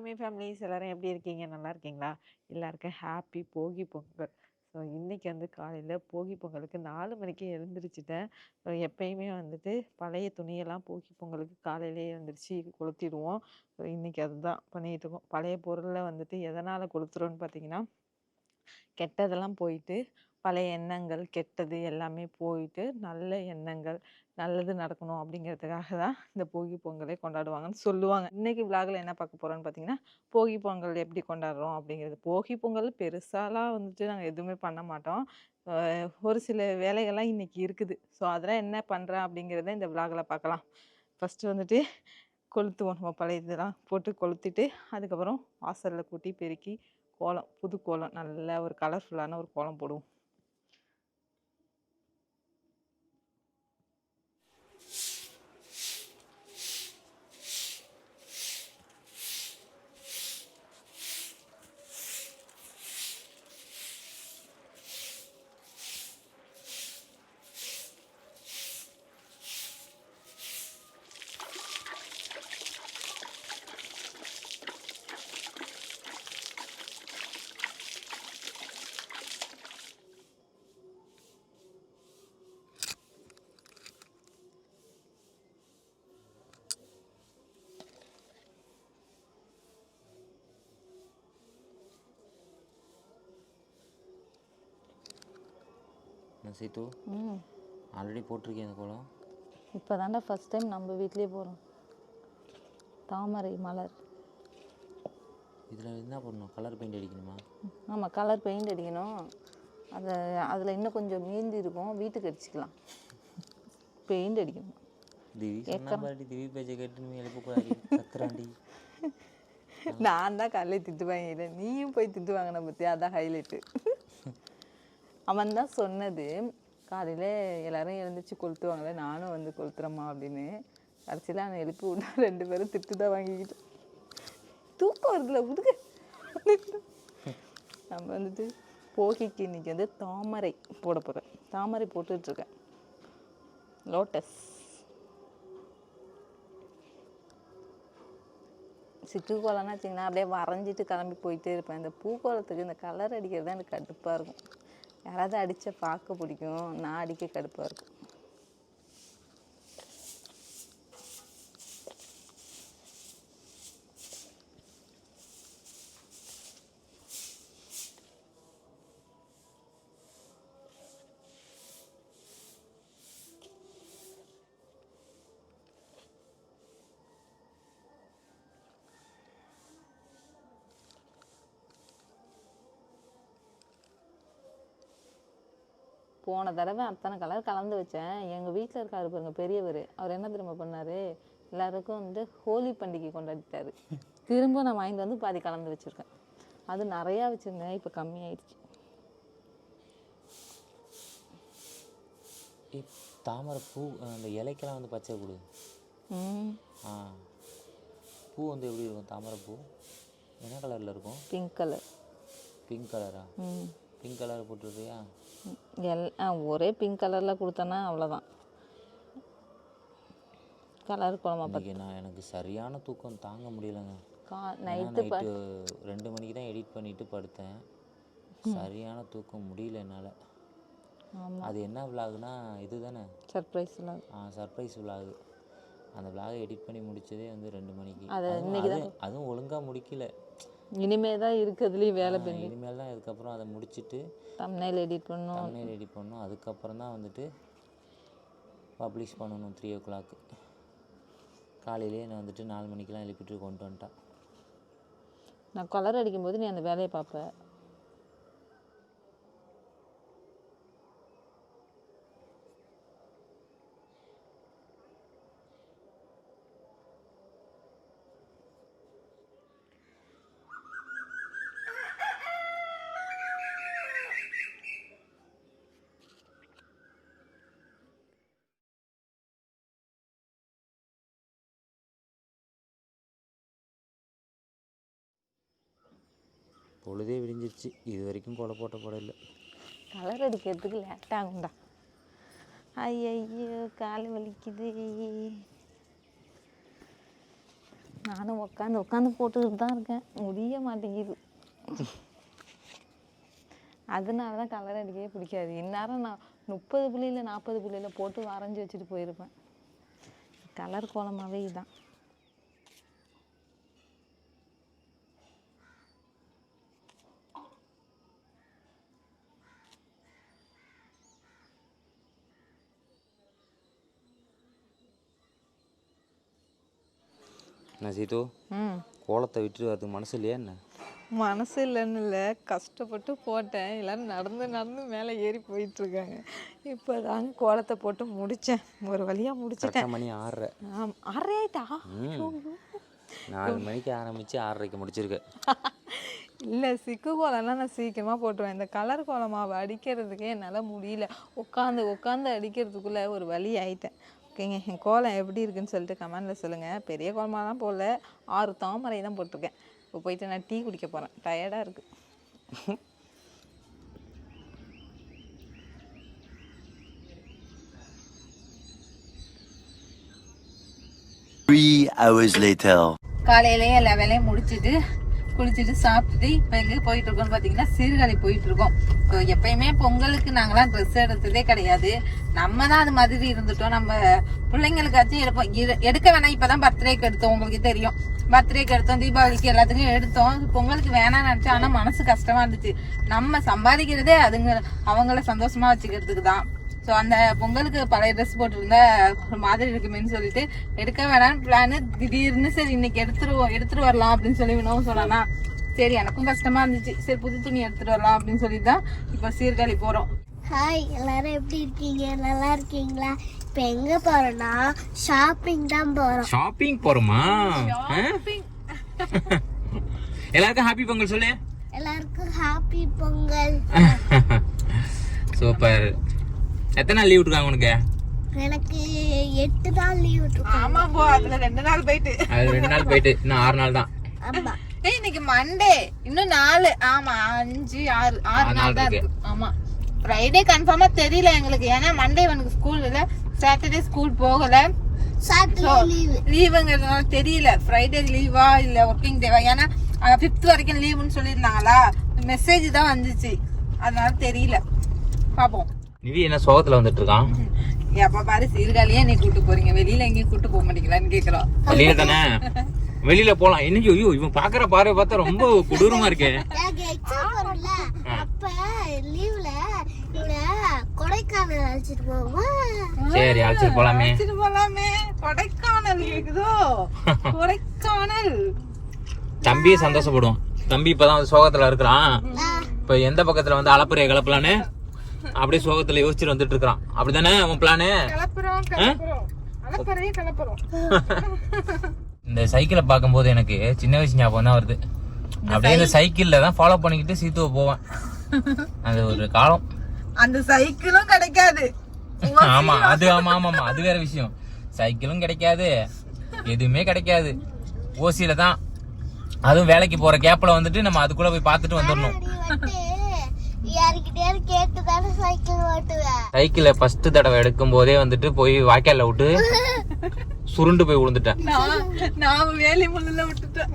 மாமி ஃபேமிலிஸ் எல்லாரும் எப்படி இருக்கீங்க? நல்லா இருக்கீங்களா? எல்லாருக்கும் ஹாப்பி போகி பொங்கல். ஸோ இன்னைக்கு வந்து காலையில் போகி பொங்கலுக்கு 4 மணிக்கு எழுந்திரிச்சிட்டேன். ஸோ எப்பயுமே வந்துட்டு பழைய துணியெல்லாம் போகி பொங்கலுக்கு காலையிலேயே எழுந்திரிச்சு கொளுத்திடுவோம். ஸோ இன்னைக்கு அதுதான் பண்ணிகிட்டு இருக்கோம். பழைய பொருளை வந்துட்டு எதனால் கொளுத்துறோன்னு பார்த்தீங்கன்னா, கெட்டதெல்லாம் போயிட்டு பழைய எண்ணங்கள் கெட்டது எல்லாமே போயிட்டு நல்ல எண்ணங்கள் நல்லது நடக்கணும் அப்படிங்கிறதுக்காக தான் இந்த போகி பொங்கலை கொண்டாடுவாங்கன்னு சொல்லுவாங்க. இன்னைக்கு விழாவில் என்ன பார்க்க போகிறோன்னு பார்த்தீங்கன்னா, போகி பொங்கல் எப்படி கொண்டாடுறோம் அப்படிங்கிறது. போகி பொங்கல் பெருசாலாம் வந்துட்டு நாங்கள் எதுவுமே பண்ண மாட்டோம். ஒரு சில வேலைகள்லாம் இன்னைக்கு இருக்குது. ஸோ அதெல்லாம் என்ன பண்ணுறேன் அப்படிங்கிறத இந்த விழாவில் பார்க்கலாம். ஃபஸ்ட்டு வந்துட்டு கொளுத்துவோம். நம்ம பழைய இதெல்லாம் போட்டு கொளுத்திட்டு அதுக்கப்புறம் வாசலில் கூட்டி பெருக்கி கோலம், புது கோலம், நல்ல ஒரு கலர்ஃபுல்லான ஒரு கோலம் போடுவோம். சீத்து ஆல்ரெடி போட்டிருக்கேன் இந்த கோலம். இப்போ தாண்டா ஃபஸ்ட் டைம் நம்ம வீட்லேயே போகிறோம். தாமரை மலர். இதில் என்ன பண்ணணும்? கலர் பெயிண்ட் அடிக்கணுமா? ஆமாம், கலர் பெயிண்ட் அடிக்கணும். அதில் இன்னும் கொஞ்சம் மீந்தி இருக்கும், வீட்டுக்கு அடிச்சுக்கலாம். பெயிண்ட் அடிக்கணும். திவி சொன்னாடி திவி பேச்சை கேட்டுன்னு எழுப்பக்கூடாது, கத்துறாண்டி. நான் தான் காலையில் திட்டு வாங்கிட்டேன், நீயும் போய் திட்டு வாங்கின பற்றி, அதான் ஹைலைட்டு. அவன் தான் சொன்னது, காலையில் எல்லோரும் எழுந்திரிச்சு கொளுத்துவாங்களே, நானும் வந்து கொளுத்துறேம்மா அப்படின்னு. கடைசியில் அவனை எழுப்பி விட்டா 2 பேரும் திட்டு தான் வாங்கிக்கிட்டோம். தூக்கம் வருதுல உதுக்கு. நம்ம வந்துட்டு போகிக்கு இன்னைக்கு வந்து தாமரை போட போகிறேன். தாமரை போட்டுட்ருக்கேன். லோட்டஸ் சிக்கு கோலம்னா வச்சிங்கன்னா அப்படியே வரைஞ்சிட்டு கிளம்பி போயிட்டே இருப்பேன். இந்த பூக்கோலத்துக்கு இந்த கலர் அடிக்கிறது தான் எனக்கு கடுப்பாக இருக்கும். யாராவது அடித்த பார்க்க பிடிக்கும், நான் அடிக்க கடுப்பாக இருக்கும். போன தடவை அத்தனை கலர் கலந்து வச்சேன். எங்கள் வீட்டில் இருக்காரு பாருங்க பெரியவர், அவர் என்ன திரும்ப பண்ணார், எல்லாருக்கும் வந்து ஹோலி பண்டிகை கொண்டாடிட்டார். திரும்ப நான் வாங்கிட்டு வந்து பாதி கலந்து வச்சுருக்கேன். அது நிறையா வச்சுருந்தேன், இப்போ கம்மியாயிடுச்சு. தாமரை பூ அந்த இலைக்கெல்லாம் வந்து பச்சை கொடு. பூ வந்து எப்படி இருக்கும்? தாமரை பூ என்ன கலரில் இருக்கும்? Pink colour. பிங்க் கலரா? பிங்க் கலர் போட்டுருக்கியா? ஒரே பிங்க் கலரில் கொடுத்தேன்னா அவ்வளோதான். கலர் குழம்பா பார்த்து எனக்கு சரியான தூக்கம் தாங்க முடியலைங்க. நைட்டு 2 மணிக்கு தான் எடிட் பண்ணிவிட்டு படுத்தேன். சரியான தூக்கம் முடியல என்னால். அது என்ன விலாகுனா இது தானே, சர்ப்ரைஸ் விலாக். Surprise vlog. அந்த விலாகை எடிட் பண்ணி முடித்ததே வந்து 2 மணிக்கு. அதுவும் ஒழுங்காக முடிக்கல. இனிமேல் தான் இருக்கிறதுலேயும் வேலை பண்ணி இனிமேல் தான் இதுக்கப்புறம் அதை முடிச்சுட்டு தம்ப்நெயில் எடிட் பண்ணணும். அதுக்கப்புறம் தான் வந்துட்டு பப்ளிஷ் பண்ணணும் 3 o'clock. காலையிலே நான் வந்துட்டு 4 மணிக்கெலாம் எழுப்பிட்டு கொண்டு வந்துட்டான். நான் கலர் அடிக்கும்போது நீ அந்த வேலையை பார்ப்ப. பொழுதே விடிஞ்சிருச்சு, இது வரைக்கும் கோலம் போட இல்லை. கலர் அடிக்கிறதுக்கு லேட் ஆகும்டா. ஐயோ கால் வலிக்குது. நானும் உட்காந்து போட்டுக்கிட்டு தான் இருக்கேன், முடிய மாட்டேங்குது. அதனால தான் கலர் அடிக்கவே பிடிக்காது. இந்நேரம் நான் 30 புள்ளியில் 40 புள்ளியில் போட்டு வரைஞ்சி வச்சுட்டு போயிருப்பேன். கலர் கோலமாகவே இதுதான். என்ன சீத்து, கோலத்தை விட்டுட்டு வரதுக்கு மனசு இல்லையா என்ன? மனசு இல்லைன்னு இல்லை, கஷ்டப்பட்டு போட்டேன். எல்லோரும் நடந்து மேலே ஏறி போயிட்டுருக்காங்க. இப்போ தாங்க கோலத்தை போட்டு முடித்தேன், ஒரு வழியாக முடிச்சிட்டேன். மணி 6:30. 6:30 ஆயிட்டா? 4 மணிக்கு ஆரம்பித்து 6:30க்கு முடிச்சிருக்கேன். இல்லை, சிக்கு கோலம்லாம் நான் சீக்கிரமாக போட்டுருவேன். இந்த கலர் கோலமாவை அடிக்கிறதுக்கே என்னால் முடியல. உட்காந்து அடிக்கிறதுக்குள்ளே ஒரு வழி ஆயிட்டேன். ஓகேங்க, என் கோலம் எப்படி இருக்குன்னு சொல்லிட்டு கமெண்டில் சொல்லுங்கள். பெரிய கோலமாலாம் போடல, 6 தாமரை தான் போட்டிருக்கேன். இப்போ போயிட்டு நான் டீ குடிக்க போகிறேன், டயர்டாக இருக்குது. 3 hours later. காலையிலேயே எல்லா வேலையும் முடிச்சுட்டு குளிச்சுட்டு சாப்பிட்டுட்டு இப்போ எங்கே போயிட்டு இருக்கோம்னு பார்த்தீங்கன்னா சீர்காழி போயிட்டு இருக்கோம். ஸோ எப்பயுமே பொங்கலுக்கு நாங்களாம் ட்ரெஸ் எடுத்ததே கிடையாது. நம்ம தான் அது மாதிரி இருந்துட்டோம். நம்ம பிள்ளைங்களுக்காச்சும் எடுப்போம், எடுக்க வேணாம். இப்போதான் பர்த்டேக்கு எடுத்தோம், உங்களுக்கு தெரியும். பர்த்டேக்கு எடுத்தோம், தீபாவளிக்கு எல்லாத்துக்கும் எடுத்தோம். பொங்கலுக்கு வேணாம்னு நினச்சோம், ஆனால் மனசு கஷ்டமா இருந்துச்சு. நம்ம சம்பாதிக்கிறதே அவங்கள சந்தோஷமா வச்சுக்கிறதுக்கு தான். ஸோ அந்த பொங்கலுக்கு பழைய ட்ரெஸ் போட்டுருந்தா ஒரு மாதிரி இருக்குமேன்னு சொல்லிட்டு எடுக்க வேணாம்னு பிளானு. திடீர்னு சரி இன்னைக்கு எடுத்துட்டு வரலாம் அப்படின்னு சொல்லி வினவும் சொன்னானா, சரி எனக்கும் கஷ்டமா இருந்துச்சு, சரி புது துணி எடுத்துட்டு வரலாம் அப்படின்னு சொல்லி தான் இப்போ சீர்காழி போறோம். ஹாய், எல்லாரும் எப்படி இருக்கீங்க? நல்லா இருக்கீங்களா? இப்போ எங்க போறோம்னா ஷாப்பிங் தான் போறோம். ஷாப்பிங் போறோமா? எல்லாருக்கும் ஹாப்பி பொங்கல் சொல்லு. எல்லாருக்கும் ஹாப்பி பொங்கல். சூப்பர். எத்தனை நாள் லீவ் விட்டுருக்காங்க உனக்கு? எனக்கு 8 நாள் லீவ் விட்டுருக்காங்க. ஆமா போ, அதுல 2 நாள் போயிட்டு, அது 2 நாள் போயிட்டு இன்னும் 6 நாள் தான். ஆமா, இன்னைக்கு மண்டே, இன்னும் 4, ஆமா 5, 6 நாள் தான் இருக்கு. ஆமா, ஃப்ரைடே கன்ஃபார்மா தெரியல எங்களுக்கு, ஏன்னா மண்டே எனக்கு ஸ்கூல் இல்ல, சாட்டர்டே ஸ்கூல் போகல, சாட்டர்டே லீவ் லீவுங்கிறதுனால தெரியல ஃப்ரைடே லீவா இல்ல ஒர்க்கிங் டேவா. ஏன்னா 5th வரைக்கும் லீவுன்னு சொல்லியிருந்தாங்களா, மெசேஜ் தான் வந்துச்சு, அதனால தெரியல. பாப்போம். நிவி என்ன சோகத்துல வந்துட்டு இருக்கான்? எப்ப பாரு சீர்காழியே நீ கூட்டு போறீங்க, வெளியில எங்கேயும் கூட்டு போக மாட்டீங்களான்னு கேக்குறோம். வெளியில தானே, வெளியில போலாம். இன்னைக்கு ஐயோ இவன் பாக்குற பார்வை பார்த்தா ரொம்ப கொடூரமா இருக்கே. எனக்கு எக்ஸாம் வரும்ல, அப்ப லீவ்ல இவங்க கொடைக்கானல் அழைச்சிட்டு போவோமா? சரி அழைச்சிட்டு போலாமே. கொடைக்கானல் கேக்குதோ? கொடைக்கானல். தம்பியே சந்தோஷப்படுவான். தம்பி இப்பதான் சோகத்துல இருக்கிறான். இப்ப எந்த பக்கத்துல வந்து அளப்புறைய கிளப்பலான்னு அப்படியே சோகத்துல யோசிச்சுட்டு வந்துட்டு இருக்கான். அப்படிதானே உன் பிளானு? இந்த சைக்கிளை பார்க்கும்போது எனக்கு சின்ன வயசு ஞாபகம் தான் வருது. அப்படியே இந்த சைக்கிள்ல தான் ஃபாலோ பண்ணிக்கிட்டு சீத்துவ போவேன். அது ஒரு காலம். அந்த சைக்கிளும் கிடைக்காது. ஆமா அது ஆமா அது வேற விஷயம். சைக்கிளும் கிடைக்காது, எதுவுமே கிடைக்காது. ஓசியில தான், அதுவும் வேலைக்கு போற கேப்ல வந்துட்டு நம்ம அதுக்குள்ள போய் பார்த்துட்டு வந்துடணும். சைக்கிளை ஃபர்ஸ்ட் தடவை எடுக்கும் போதே வந்துட்டு போய் வாய்க்கால விட்டு சுருண்டு போய் விழுந்துட்டேன். நான் வேலி முள்ளுல விட்டுட்டேன்.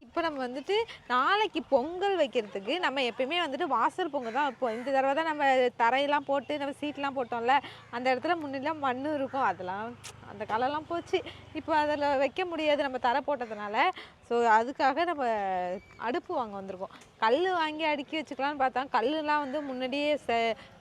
இப்போ நம்ம வந்துட்டு நாளைக்கு பொங்கல் வைக்கிறதுக்கு நம்ம எப்பயுமே வந்துட்டு வாசல் பொங்கல் தான் வைப்போம். இந்த தடவை தான் நம்ம தரையெல்லாம் போட்டு நம்ம சீட்லாம் போட்டோம்ல, அந்த இடத்துல முன்னெல்லாம் மண் இருக்கும், அதெல்லாம் அந்த கலெல்லாம் போச்சு. இப்போ அதில் வைக்க முடியாது நம்ம தரை போட்டதுனால. ஸோ அதுக்காக நம்ம அடுப்பு வாங்க வந்திருக்கோம். கல் வாங்கி அடுக்கி வச்சுக்கலான்னு பார்த்தா கல்லுலாம் வந்து முன்னாடியே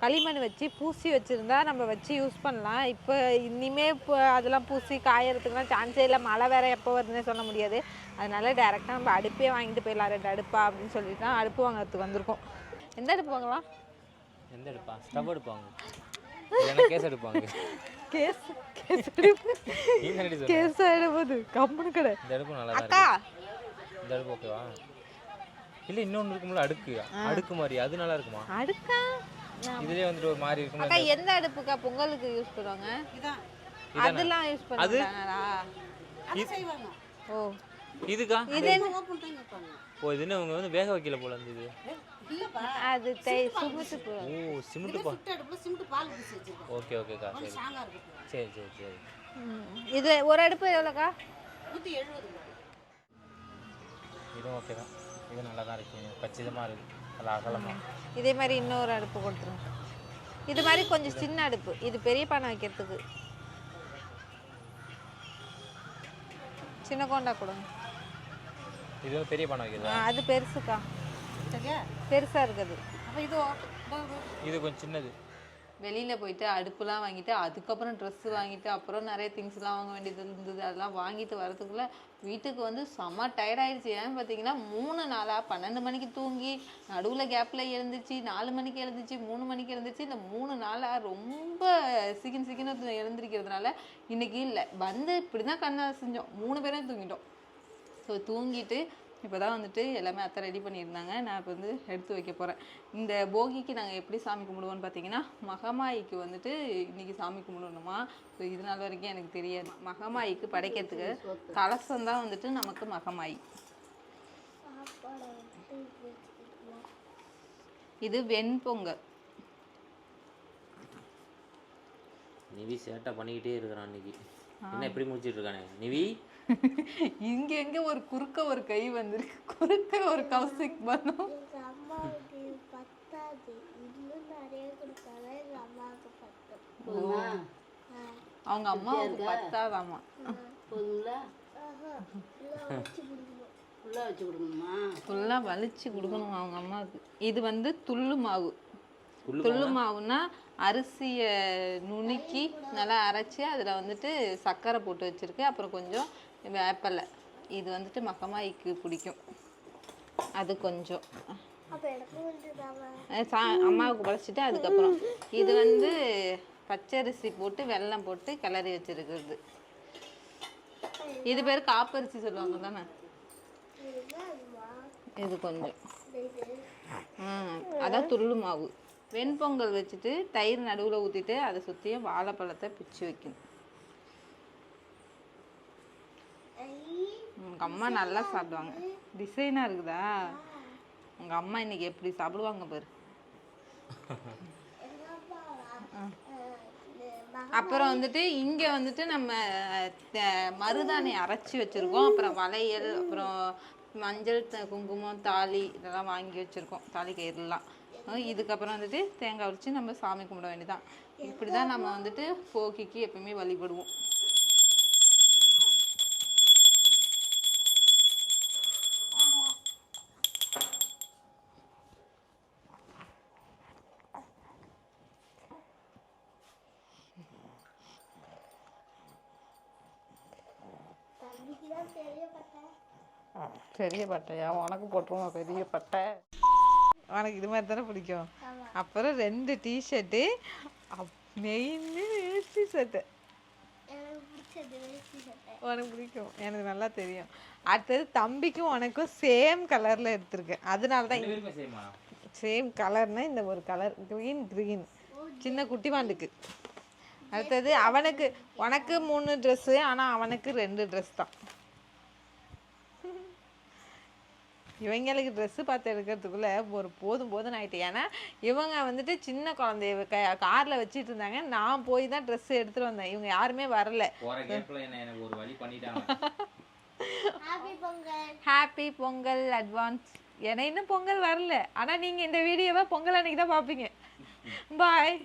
களிமண் வச்சு பூசி வச்சுருந்தா நம்ம வச்சு யூஸ் பண்ணலாம். இப்போ இனிமேல் இப்போ அதெல்லாம் பூசி காயறதுக்குலாம் சான்ஸே இல்லை, மழை வேறு எப்போ வருதுன்னே சொல்ல முடியாது. அதனால டேரெக்டாக நம்ம அடுப்பே வாங்கிட்டு போயிடலாம், 2 அடுப்பா அப்படின்னு சொல்லிட்டு தான் அடுப்பு வாங்குறதுக்கு வந்திருக்கோம். எந்த அடுப்பு வாங்கலாம்? எந்த அடுப்பா? ஸ்டவ் எடுப்பாங்க, இல்லைன்னா கேஸ் எடுப்பாங்க. கேஸ் ஆகிடும்போது கம்முன்னு கடை. இந்த அடுப்பு நல்லா அக்கா இந்த அடுப்பு ஓகேவா? இல்லை இன்னொன்று இருக்கும்ல அடுக்கு மாதிரி, அது நல்லா இருக்குமா? அடுக்கா இதுலேயே வந்துட்டு ஒரு மாதிரி இருக்கும்ல. அக்கா எந்த அடுப்புக்கா பொங்கலுக்கு யூஸ் பண்ணுவாங்க? அதெல்லாம் யூஸ் பண்ணுவாங்களா? ஓ இதுக்கா? இது ஓ இது என்ன, அவங்க வந்து வேக வைக்கல போல இருந்தது. அது சிமெண்ட். ஓ சிமெண்ட் பால். ஓகே ஓகேக்கா, சரி சரி சரி சரி. இது ஒரு அடுப்பு எவ்வளோக்கா? இதுவும் ஓகே தான், இது நல்லா தான் இருக்கு, கச்சிதமாக இருக்குது, நல்லா அகலமாக. இதே மாதிரி இன்னொரு அடுப்பு கொடுத்துருங்க. இது மாதிரி கொஞ்சம் சின்ன அடுப்பு, இது பெரிய பானை வைக்கிறதுக்கு. சின்ன கோண்டா கொடுங்க. இது வந்து பெரிய பானை வைக்கிறதா? அது பெருசுக்கா, பெருசா இருக்குது. இது கொஞ்சம் சின்னது. வெளியில் போயிட்டு அடுப்புலாம் வாங்கிட்டு அதுக்கப்புறம் ட்ரெஸ்ஸு வாங்கிட்டு அப்புறம் நிறைய திங்ஸ்லாம் வாங்க வேண்டியது இருந்தது. அதெல்லாம் வாங்கிட்டு வரதுக்குள்ளே வீட்டுக்கு வந்து செம்ம டயர்டாயிடுச்சு. ஏன் பார்த்தீங்கன்னா 3 நாளாக 12 மணிக்கு தூங்கி நடுவில் கேப்பில் எழுந்துச்சு, 4 மணிக்கு எழுந்துச்சு, 3 மணிக்கு எழுந்துச்சு. இந்த 3 நாளாக ரொம்ப சீக்கிரம் எழுந்திருக்கிறதுனால இன்றைக்கி இல்லை வந்து இப்படி தான் கண்ணை செஞ்சோம், 3 பேரும் தூங்கிட்டோம். ஸோ தூங்கிட்டு இப்போ தான் வந்துட்டு எல்லாமே அத்தை ரெடி பண்ணியிருந்தாங்க. நான் இப்போ வந்து எடுத்து வைக்க போகிறேன். இந்த போகிக்கு நாங்கள் எப்படி சாமி கும்பிடுவோம்னு பார்த்தீங்கன்னா, மகமாயிக்கு வந்துட்டு இன்றைக்கி சாமி கும்பிடணுமா. ஸோ இது நாள் வரைக்கும் எனக்கு தெரியாது. மகமாயிக்கு படைக்கிறதுக்கு கலசம் தான் வந்துட்டு நமக்கு மகமாயி. இது வெண்பொங்கல். நிவி சேட்டை பண்ணிக்கிட்டே இருக்கிறான் இன்னைக்கு. என்ன எப்படி முடிச்சிட்டு இருக்கானே நிவி? இங்க எங்க ஒரு குறுக்க ஒரு கை வந்திருக்கு, குறுக்க ஒரு கௌசிக் பண்ணும். அவங்க அம்மாவுக்கு பத்தாதாமா. ஃபுல்லா வலிச்சு கொடுக்கணும் அவங்க அம்மாவுக்கு. இது வந்து துள்ளு மாவு. துள்ளு மாவுன்னா அரிசியை நுணுக்கி நல்லா அரைச்சி அதில் வந்துட்டு சர்க்கரை போட்டு வச்சுருக்கு, அப்புறம் கொஞ்சம் வேப்பலை. இது வந்துட்டு மகமாய்க்கு பிடிக்கும், அது கொஞ்சம் அம்மாவுக்கு படைச்சிட்டு அதுக்கப்புறம் இது வந்து பச்சரிசி போட்டு வெல்லம் போட்டு கிளறி வச்சிருக்கிறது. இது பேர் காப்பரிசி சொல்லுவாங்க தானே. இது கொஞ்சம் அதான் துள்ளு மாவு. வெண்பொங்கல் வச்சுட்டு தயிர் நடுவில் ஊற்றிட்டு அதை சுற்றியும் வாழைப்பழத்தை பிச்சு வைக்கணும். உங்கள் அம்மா நல்லா சாப்பிடுவாங்க. டிசைனாக இருக்குதா? உங்கள் அம்மா இன்னைக்கு எப்படி சாப்பிடுவாங்க பாரு. அப்புறம் வந்துட்டு இங்கே வந்துட்டு நம்ம மருதாணி அரைச்சி வச்சுருக்கோம். அப்புறம் வளையல், அப்புறம் மஞ்சள், குங்குமம், தாலி இதெல்லாம் வாங்கி வச்சுருக்கோம், தாலி கயிறுலாம். இதுக்கப்புறம் வந்துட்டு தேங்காய் உரிச்சு நம்ம சாமி கும்பிட வேண்டியதான். இப்படி தான் நம்ம வந்துட்டு போகிக்கு எப்பவுமே வழிபடுவோம். பெரிய பட்டையா? உனக்கு போட்டுருவோம் பெரிய பட்டை. உனக்கு இது மாதிரி தானே பிடிக்கும். அப்புறம் 2 டிஷர்ட்டு, மெயின் வேஷ்டி சட்டை. உனக்கு பிடிக்கும், எனக்கு நல்லா தெரியும். அடுத்தது தம்பிக்கும் உனக்கும் சேம் கலரில் எடுத்திருக்கேன். அதனால தான் சேம் கலர்னா இந்த ஒரு கலர் க்ரீன் சின்ன குட்டி வாண்டுக்கு. அடுத்தது அவனுக்கு, உனக்கு 3 ட்ரெஸ்ஸு, ஆனால் அவனுக்கு 2 ட்ரெஸ் தான். இவங்களுக்கு ட்ரெஸ்ஸு பார்த்து எடுக்கிறதுக்குள்ளே ஒரு போதும் ஆகிட்டு. ஏன்னா இவங்க வந்துட்டு சின்ன குழந்தைய காரில் வச்சுட்டு இருந்தாங்க. நான் போய் தான் ட்ரெஸ்ஸு எடுத்துகிட்டு வந்தேன். இவங்க யாருமே வரல. Happy Pongal advance. ஏன்னா இன்னும் பொங்கல் வரல, ஆனால் நீங்கள் இந்த வீடியோவை பொங்கல் அன்னைக்கு தான் பார்ப்பீங்க. பாய்.